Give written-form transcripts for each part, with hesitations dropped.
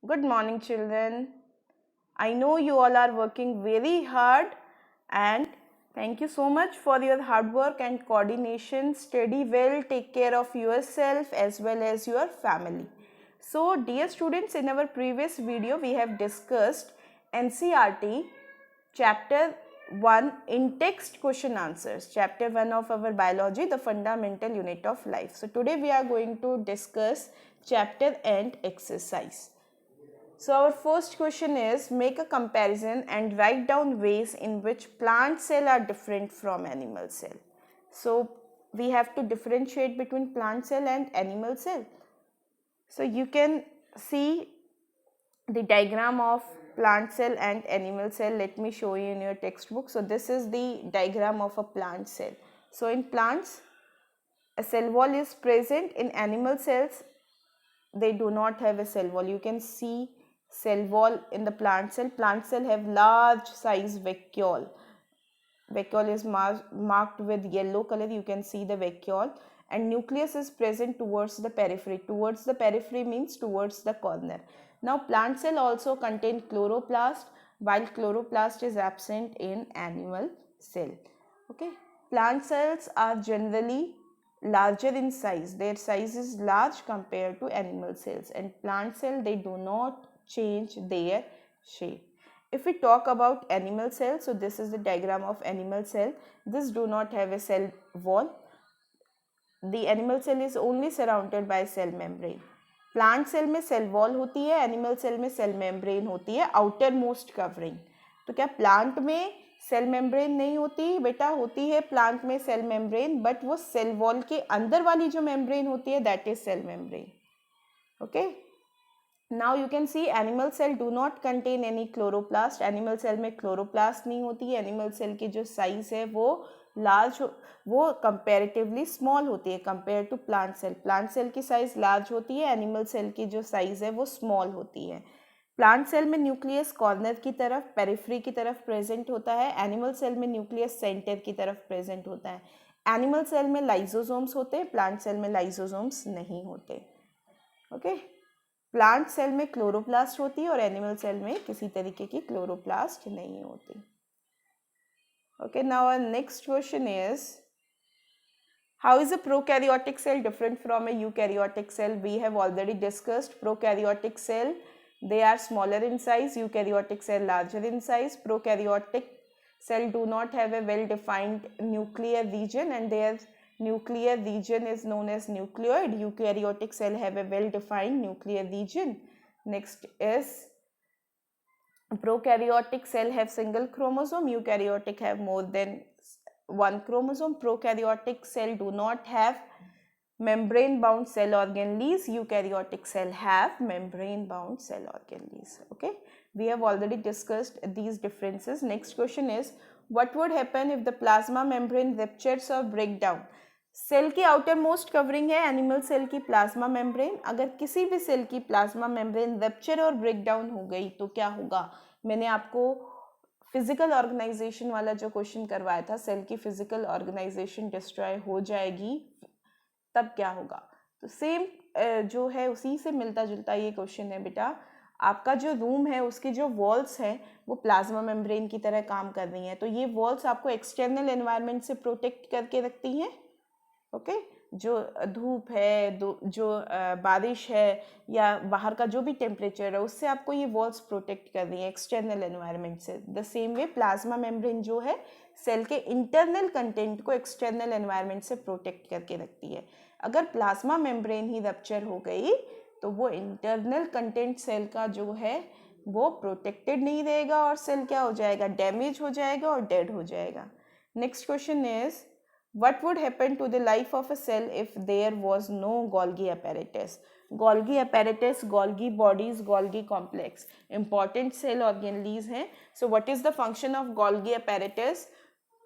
Good morning, children. I know you all are working very hard and thank you so much for your hard work and coordination. Study well, take care of yourself as well as your family. So, dear students, in our previous video, we have discussed NCERT chapter 1 in text question answers. Chapter 1 of our biology, the fundamental unit of life. So, today we are going to discuss chapter and exercise. So our first question is, make a comparison and write down ways in which plant cell are different from animal cell. So we have to differentiate between plant cell and animal cell. So you can see the diagram of plant cell and animal cell. Let me show you in your textbook. So this is the diagram of a plant cell. So in plants, a cell wall is present. In animal cells, they do not have a cell wall. You can see cell wall in the plant cell. Plant cell have large size vacuole. Vacuole is marked with yellow color. You can see the vacuole, and nucleus is present towards the periphery. Towards the periphery means towards the corner. Now plant cell also contain chloroplast, while chloroplast is absent in animal cell. Okay, plant cells are generally larger in size. Their size is large compared to animal cells, and plant cell, they do not change their shape. If we talk about animal cell, so this is the diagram of animal cell. This do not have a cell wall. The animal cell is only surrounded by cell membrane. Plant cell में cell wall होती है, animal cell में cell membrane होती है, outer most covering. तो क्या plant में cell membrane नहीं होती बेटा? होती है प्लांट में सेल मेम्ब्रेन, बट वो सेल वॉल के अंदर वाली जो मेम्ब्रेन होती है that is cell membrane. Okay, now you can see animal cell do not contain any chloroplast. Animal cell में क्लोरोप्लास्ट नहीं होती है. एनिमल सेल की जो साइज है वो लार्ज, वो कंपेरेटिवली स्मॉल होती है compare to plant cell. Plant cell की साइज लार्ज होती है, एनिमल सेल की जो साइज है वो स्मॉल होती है. प्लांट सेल में न्यूक्लियस कॉर्नर की तरफ, पेरिफ्री की तरफ प्रेजेंट होता है. एनिमल सेल में न्यूक्लियस सेंटर की तरफ प्रेजेंट होता है. एनिमल सेल में लाइजोसोम्स होते हैं, प्लांट सेल में लाइजोसोम्स नहीं होते. ओके, प्लांट सेल में क्लोरोप्लास्ट होती है और एनिमल सेल में किसी तरीके की क्लोरोप्लास्ट नहीं होती. Okay, now our next question is, how is a prokaryotic cell different from a eukaryotic cell? We have already discussed prokaryotic cell. They are smaller in size, eukaryotic cell larger in size. Prokaryotic cell do not have a well-defined nuclear region and their nuclear region is known as nucleoid. Eukaryotic cell have a well-defined nuclear region. Next is, prokaryotic cell have single chromosome, eukaryotic have more than one chromosome. Prokaryotic cell do not have membrane bound cell organ leaves, eukaryotic cell have membrane bound cell organ leaves. Okay, we have already discussed these differences. Next question is, what would happen if the plasma membrane ruptures or break down? Cell की outer most covering है animal cell की plasma membrane. अगर किसी भी cell की plasma membrane rupture और break down हो गई तो क्या होगा? मैंने आपको फिजिकल ऑर्गेनाइजेशन वाला जो क्वेश्चन करवाया था, सेल की फिजिकल ऑर्गेनाइजेशन डिस्ट्रॉय हो जाएगी, तब क्या होगा? तो सेम जो है उसी से मिलता जुलता ये क्वेश्चन है बेटा. आपका जो रूम है उसकी जो वॉल्स हैं वो प्लाज्मा मेम्ब्रेन की तरह काम कर रही हैं. तो ये वॉल्स आपको एक्सटर्नल एनवायरनमेंट से प्रोटेक्ट करके रखती हैं. ओके, जो धूप है, जो बारिश है या बाहर का जो भी टेम्परेचर है उससे आपको ये वॉल्स प्रोटेक्ट कर रही है एक्सटर्नल एनवायरनमेंट से. The same way plasma membrane जो है सेल के इंटरनल कंटेंट को एक्सटर्नल एनवायरनमेंट से प्रोटेक्ट करके रखती है. अगर प्लाज्मा मेम्ब्रेन ही रप्चर हो गई तो वो इंटरनल कंटेंट सेल का जो है वो प्रोटेक्टेड नहीं रहेगा और सेल क्या हो जाएगा? डैमेज हो जाएगा और डेड हो जाएगा. Next question is, what would happen to the life of a cell if there was no Golgi apparatus? Golgi apparatus, Golgi bodies, Golgi complex important cell organelles हैं. So what is the function of Golgi apparatus?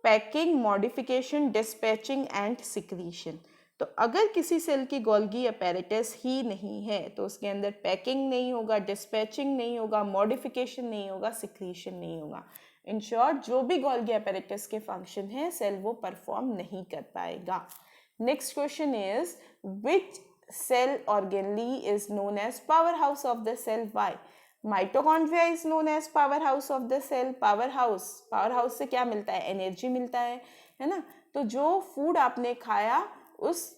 Packing, modification, dispatching and secretion. तो अगर किसी cell की Golgi apparatus ही नहीं है तो उसके अंदर पैकिंग नहीं होगा, डिस्पैचिंग नहीं होगा, मॉडिफिकेशन नहीं होगा, सिक्रीशन नहीं होगा. इन शॉर्ट जो भी गोल्गी अपैरेटस के फंक्शन है सेल वो परफॉर्म नहीं कर पाएगा. Next question is, which cell organelle is known as powerhouse of the cell. Why? Mitochondria is known as powerhouse of the cell. powerhouse से क्या मिलता है? एनर्जी मिलता है ना. तो जो फूड आपने खाया उस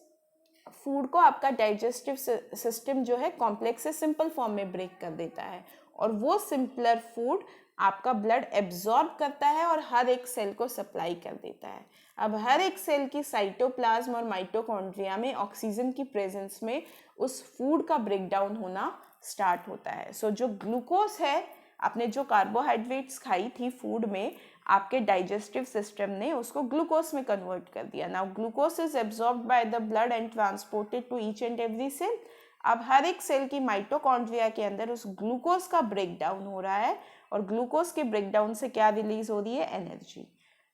फूड को आपका डाइजेस्टिव सिस्टम जो है कॉम्प्लेक्स से सिंपल फॉर्म में ब्रेक कर देता है, और वो सिंपलर फूड आपका ब्लड एब्जॉर्ब करता है और हर एक सेल को सप्लाई कर देता है. अब हर एक सेल की साइटोप्लाज्म और माइटोकॉन्ड्रिया में ऑक्सीजन की प्रेजेंस में उस फूड का ब्रेकडाउन होना स्टार्ट होता है. सो जो ग्लूकोज है, आपने जो कार्बोहाइड्रेट्स खाई थी फूड में, आपके डाइजेस्टिव सिस्टम ने उसको ग्लूकोज में कन्वर्ट कर दिया. Now glucose is absorbed by the blood and transported to each and every cell. अब हर एक सेल की माइटोकॉन्ड्रिया के अंदर उस ग्लूकोज का ब्रेकडाउन हो रहा है, और ग्लूकोज के ब्रेकडाउन से क्या रिलीज हो रही है? Energy.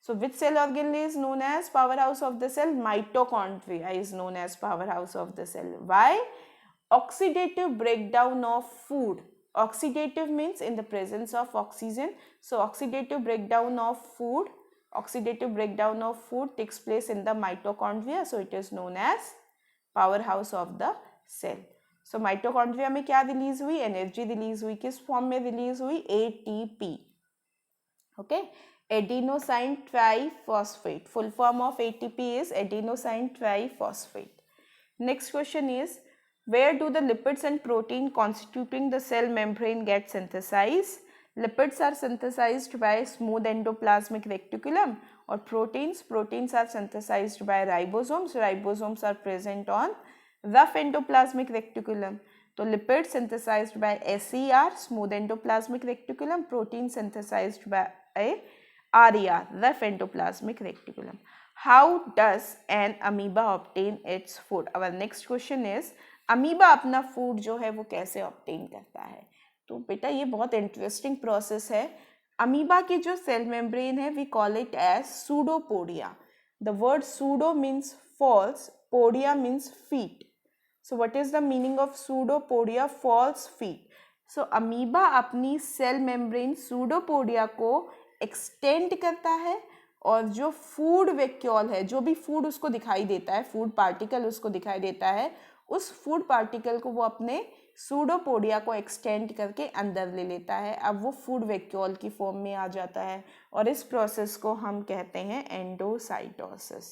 So which cell organelle is known as powerhouse of the cell? Mitochondria is known as powerhouse of the cell. Why? Oxidative breakdown of food. Oxidative means in the presence of oxygen. So oxidative breakdown of food takes place in the mitochondria. So it is known as powerhouse of the cell. So mitochondria में क्या release हुई? Energy release हुई. किस form में release हुई? ATP. Okay. Adenosine triphosphate. Full form of ATP is adenosine triphosphate. Next question is, where do the lipids and protein constituting the cell membrane get synthesized? Lipids are synthesized by smooth endoplasmic reticulum, or proteins are synthesized by ribosomes. Ribosomes are present on rough endoplasmic reticulum. So lipids synthesized by SER, smooth endoplasmic reticulum. Protein synthesized by RER, rough endoplasmic reticulum. How does an amoeba obtain its food? Our next question is, amoeba अपना food जो है वो कैसे obtain करता है? तो बेटा ये बहुत इंटरेस्टिंग प्रोसेस है. अमीबा की जो सेल मेम्ब्रेन है, we call it as pseudopodia. The word pseudo means false, podia means feet. So what is the meaning of pseudopodia? False feet. So amoeba अपनी सेल मेम्ब्रेन सूडोपोडिया को extend करता है, और जो food vacuole है, जो भी फूड उसको दिखाई देता है, फूड पार्टिकल उसको दिखाई देता है, उस फूड पार्टिकल को वो अपने सूडोपोडिया को एक्सटेंड करके अंदर ले लेता है. अब वो फूड वैक्यूल की फॉर्म में आ जाता है, और इस प्रोसेस को हम कहते हैं endocytosis.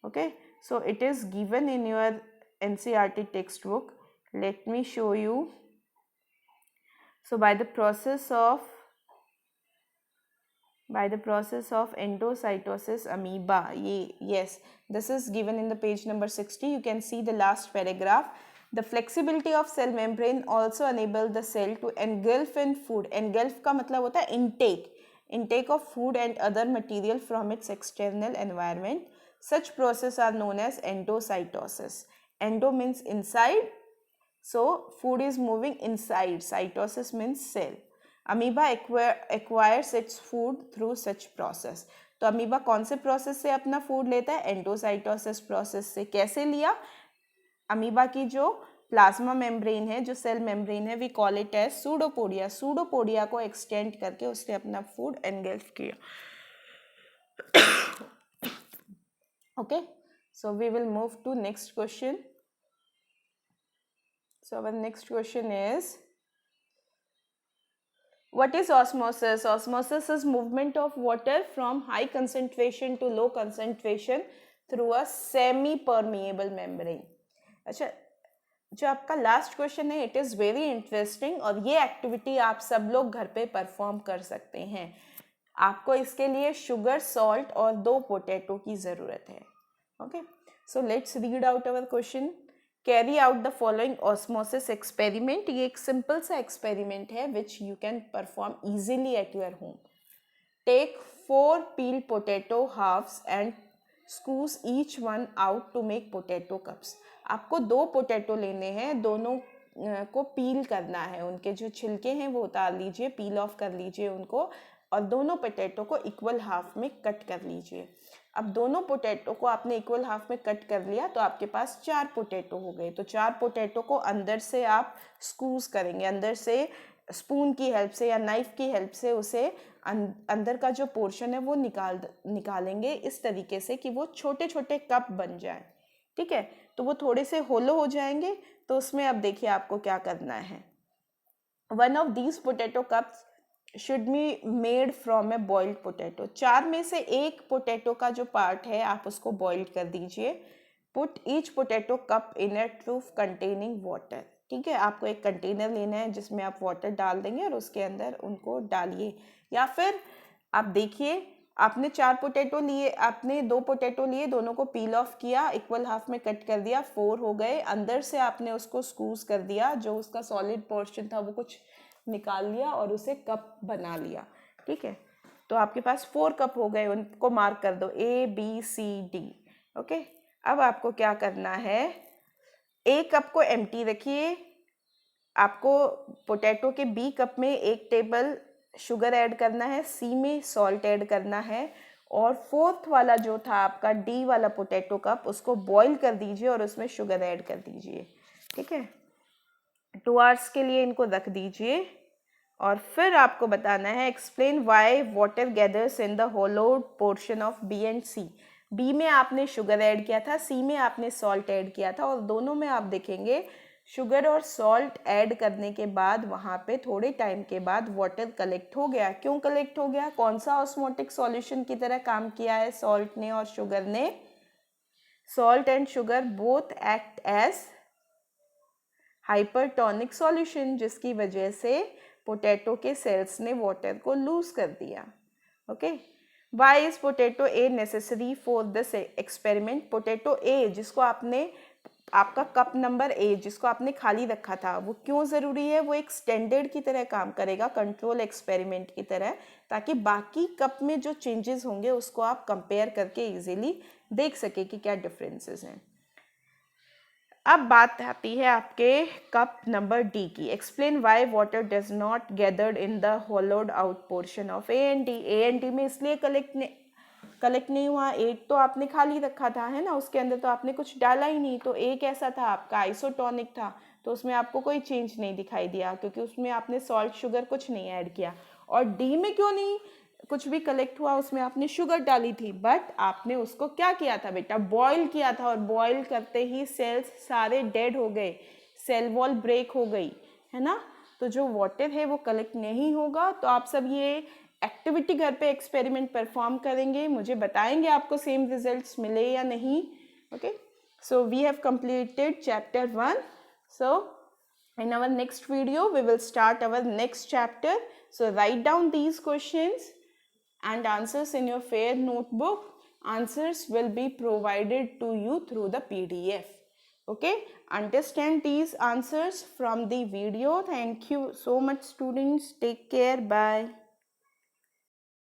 Okay, so it is given in your NCERT text book. Let me show you. So by the process of endocytosis amoeba, yes, this is given in the page number 60. You can see the last paragraph. The flexibility of cell membrane also enable the cell to engulf in food. Engulf का मतलब होता है intake of food and other material from its external environment. Such process are known as endocytosis. Endo means inside. So food is moving inside. Cytosis means cell. Amoeba acquires its food through such process. तो amoeba कौन से process से अपना food लेता है? Endocytosis process से. कैसे लिया? अमीबा की जो प्लाज्मा मेम्ब्रेन है, जो सेल मेम्ब्रेन है, we call it as pseudopodia. Pseudopodia को एक्सटेंड करके उसने अपना फूड एनगल्फ किया. Okay, so we will move to next question. So our next question is, what is osmosis? Osmosis is movement of water from high concentration to low concentration through a semi-permeable membrane. अच्छा, जो आपका last question है, it is very interesting, और ये activity आप सब लोग घर पे परफॉर्म कर सकते हैं. आपको इसके लिए शुगर, सॉल्ट और 2 पोटैटो की ज़रूरत है. Okay, so let's read out our question. Carry out the following osmosis experiment. ये एक सिंपल सा एक्सपेरिमेंट है which you can perform easily at your home. Take 4 peeled potato halves and squeeze each one out to make potato cups. आपको 2 potato लेने हैं, दोनों को पील करना है, उनके जो छिलके हैं वो उतार लीजिए, पील ऑफ कर लीजिए उनको, और दोनों पोटैटो को इक्वल हाफ में कट कर लीजिए. अब दोनों पोटैटो को आपने इक्वल हाफ में कट कर लिया, तो आपके पास 4 पोटैटो हो गए. तो 4 पोटैटो को अंदर से आप स्क्यूज करेंगे, अंदर से स्पून की हेल्प से या नाइफ की हेल्प से उसे अंदर का जो पोर्शन है वो निकालेंगे इस तरीके से कि वो छोटे छोटे कप बन जाए. ठीक है, तो वो थोड़े से होलो हो जाएंगे, तो उसमें अब देखिए आपको क्या करना है। One of these potato cups should be made from A boiled potato. 4 में से एक पोटैटो का जो पार्ट है आप उसको बॉइल्ड कर दीजिए। पुट ईच पोटैटो कप इन ए ट्रूफ कंटेनिंग वाटर। ठीक है, आपको एक कंटेनर लेना है जिसमें आप वाटर डाल देंगे और उसके अंदर उनको डालिए। या फिर आप देखिए, आपने 4 पोटैटो लिए, आपने 2 पोटैटो लिए, दोनों को पील ऑफ किया, इक्वल हाफ में कट कर दिया, 4 हो गए। अंदर से आपने उसको स्क्यूज कर दिया, जो उसका सॉलिड पोर्शन था वो कुछ निकाल लिया और उसे कप बना लिया। ठीक है, तो आपके पास 4 कप हो गए, उनको मार्क कर दो ABCD। ओके, अब आपको क्या करना है, ए कप को एम्प्टी रखिए। आपको पोटैटो के B कप में 1 टेबल शुगर ऐड करना है, C में सॉल्ट ऐड करना है, और 4th वाला जो था आपका D वाला पोटैटो कप, उसको बॉईल कर दीजिए और उसमें शुगर ऐड कर दीजिए। ठीक है, 2 आवर्स के लिए इनको रख दीजिए। और फिर आपको बताना है explain why water gathers in the होलोड portion of B and C। B में आपने शुगर ऐड किया था, C में आपने सॉल्ट ऐड किया था, और दोनों में आप देखेंगे शुगर और सॉल्ट ऐड करने के बाद वहाँ पे थोड़े टाइम के बाद वाटर कलेक्ट हो गया। क्यों कलेक्ट हो गया? कौन सा ऑस्मोटिक सॉल्यूशन की तरह काम किया है सॉल्ट ने और शुगर ने? Salt and sugar both act as hypertonic solution, जिसकी वजह से पोटैटो के सेल्स ने वाटर को लूज कर दिया। Okay, why is potato a necessary for this experiment? Potato a जिसको आपने, आपका कप नंबर ए जिसको आपने खाली रखा था, वो क्यों ज़रूरी है? वो एक स्टैंडर्ड की तरह काम करेगा, कंट्रोल एक्सपेरिमेंट की तरह, ताकि बाकी कप में जो चेंजेस होंगे उसको आप कंपेयर करके इजीली देख सके कि क्या डिफरेंसेस हैं। अब बात आती है आपके कप नंबर डी की। Explain why water does not gathered in the होलोड out portion of A and D. A and D में इसलिए कलेक्ट नहीं हुआ, एक तो आपने खाली रखा था, है ना, उसके अंदर तो आपने कुछ डाला ही नहीं, तो एक ऐसा था आपका आइसोटोनिक था, तो उसमें आपको कोई चेंज नहीं दिखाई दिया क्योंकि उसमें आपने सॉल्ट शुगर कुछ नहीं ऐड किया। और डी में क्यों नहीं कुछ भी कलेक्ट हुआ? उसमें आपने शुगर डाली थी, बट आपने उसको क्या किया था बेटा? बॉईल किया था, और बॉईल करते ही सेल्स सारे डेड हो गए, सेल वॉल ब्रेक हो गई, है ना। तो जो वाटर है वो कलेक्ट नहीं होगा। तो आप सब ये एक्टिविटी घर पे एक्सपेरिमेंट परफॉर्म करेंगे, मुझे बताएंगे आपको सेम रिजल्ट्स मिले या नहीं। Okay, so we have completed chapter 1. So in our next video we will start our next chapter. So write down these questions and answers in your fair notebook. Answers will be provided to you through the PDF. Okay, understand these answers from the video. Thank you so much students. Take care. Bye.